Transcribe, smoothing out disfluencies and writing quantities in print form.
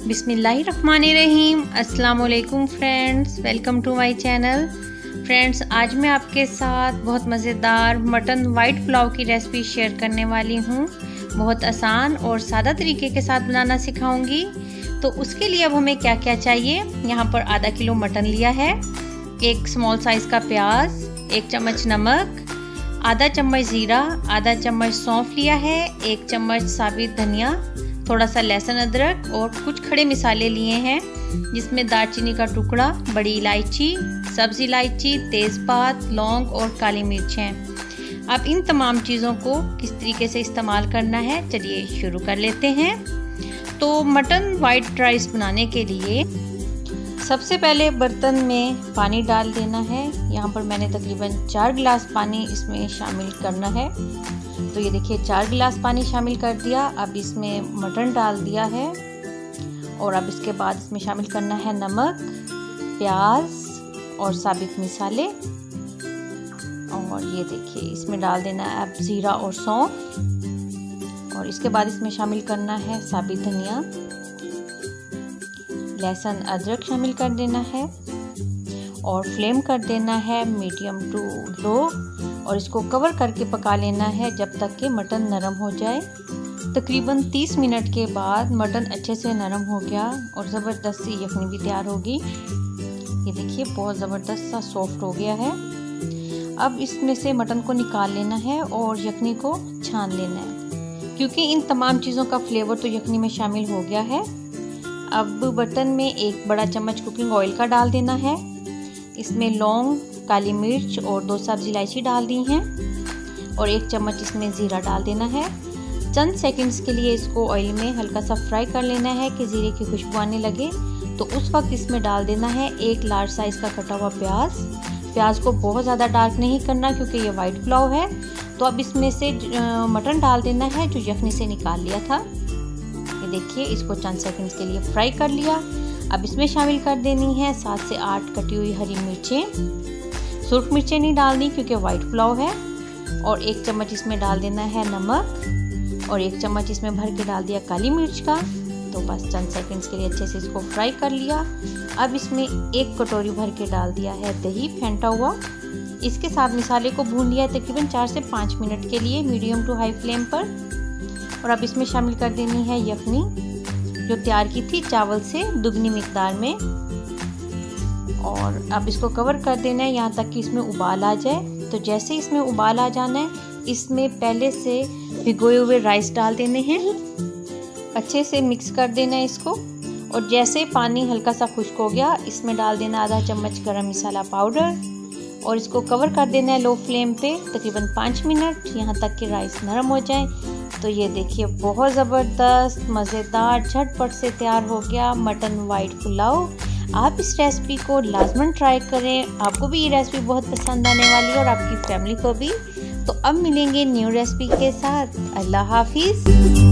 बिस्मिल्लाहिर्रहमानिर्रहीम। अस्सलाम वालेकुम friends, welcome to my channel. Friends, आज मैं आपके साथ बहुत मज़ेदार मटन वाइट पुलाव की रेसिपी शेयर करने वाली हूँ। बहुत आसान और सादा तरीके के साथ बनाना सिखाऊंगी। तो उसके लिए अब हमें क्या क्या चाहिए। यहाँ पर आधा किलो मटन लिया है, एक स्मॉल साइज़ का प्याज, 1 चम्मच नमक, आधा चम्मच ज़ीरा, आधा चम्मच सौंफ लिया है, 1 चम्मच साबित धनिया, थोड़ा सा लहसुन अदरक और कुछ खड़े मसाले लिए हैं जिसमें दालचीनी का टुकड़ा, बड़ी इलायची, सब्ज़ इलायची, तेज़पात, लौंग और काली मिर्च हैं। अब इन तमाम चीज़ों को किस तरीके से इस्तेमाल करना है, चलिए शुरू कर लेते हैं। तो मटन वाइट राइस बनाने के लिए सबसे पहले बर्तन में पानी डाल देना है। यहाँ पर मैंने तकरीबन 4 गिलास पानी इसमें शामिल करना है। तो ये देखिए 4 गिलास पानी शामिल कर दिया। अब इसमें मटन डाल दिया है और अब इसके बाद इसमें शामिल करना है नमक, प्याज और साबित मसाले। और ये देखिए इसमें डाल देना है अब ज़ीरा और सौंफ। और इसके बाद इसमें शामिल करना है साबित धनिया, लहसुन अदरक शामिल कर देना है और फ्लेम कर देना है मीडियम टू लो। और इसको कवर करके पका लेना है जब तक कि मटन नरम हो जाए। तकरीबन 30 मिनट के बाद मटन अच्छे से नरम हो गया और ज़बरदस्त सी यखनी भी तैयार होगी। ये देखिए बहुत ज़बरदस्त सा सॉफ्ट हो गया है। अब इसमें से मटन को निकाल लेना है और यखनी को छान लेना है, क्योंकि इन तमाम चीज़ों का फ्लेवर तो यखनी में शामिल हो गया है। अब बर्तन में 1 बड़ा चम्मच कुकिंग ऑयल का डाल देना है। इसमें लौंग, काली मिर्च और 2 सब्ज़ इलायची डाल दी हैं और 1 चम्मच इसमें ज़ीरा डाल देना है। चंद सेकंड्स के लिए इसको ऑयल में हल्का सा फ्राई कर लेना है कि ज़ीरे की खुशबू आने लगे। तो उस वक्त इसमें डाल देना है 1 लार्ज साइज़ का कटा हुआ प्याज को बहुत ज़्यादा डार्क नहीं करना क्योंकि ये वाइट पुलाव है। तो अब इसमें से मटन डाल देना है जो यखनी से निकाल लिया था। ये देखिए इसको चंद सेकंड्स के लिए फ्राई कर लिया। अब इसमें शामिल कर देनी है 7 से 8 कटी हुई हरी मिर्चें। सुर्ख मिर्चें नहीं डालनी क्योंकि वाइट पुलाव है। और 1 चम्मच इसमें डाल देना है नमक और 1 चम्मच इसमें भर के डाल दिया काली मिर्च का। तो बस चंद सेकंड्स के लिए अच्छे से इसको फ्राई कर लिया। अब इसमें 1 कटोरी भर के डाल दिया है दही फेंटा हुआ। इसके साथ मसाले को भून लिया तकरीबन 4 से 5 मिनट के लिए मीडियम टू हाई फ्लेम पर। और अब इसमें शामिल कर देनी है यखनी जो तैयार की थी चावल से दुगनी मिकदार में। और अब इसको कवर कर देना है यहाँ तक कि इसमें उबाल आ जाए। तो जैसे इसमें उबाल आ जाना है, इसमें पहले से भिगोए हुए राइस डाल देने हैं, अच्छे से मिक्स कर देना है इसको। और जैसे पानी हल्का सा खुश्क हो गया, इसमें डाल देना आधा चम्मच गरम मसाला पाउडर और इसको कवर कर देना है लो फ्लेम पे तकरीबन 5 मिनट, यहाँ तक कि राइस नरम हो जाए। तो ये देखिए बहुत ज़बरदस्त मज़ेदार झटपट से तैयार हो गया मटन वाइट पुलाव। आप इस रेसिपी को लाजमन ट्राई करें, आपको भी ये रेसिपी बहुत पसंद आने वाली है और आपकी फैमिली को भी। तो अब मिलेंगे न्यू रेसिपी के साथ। अल्लाह हाफिज़।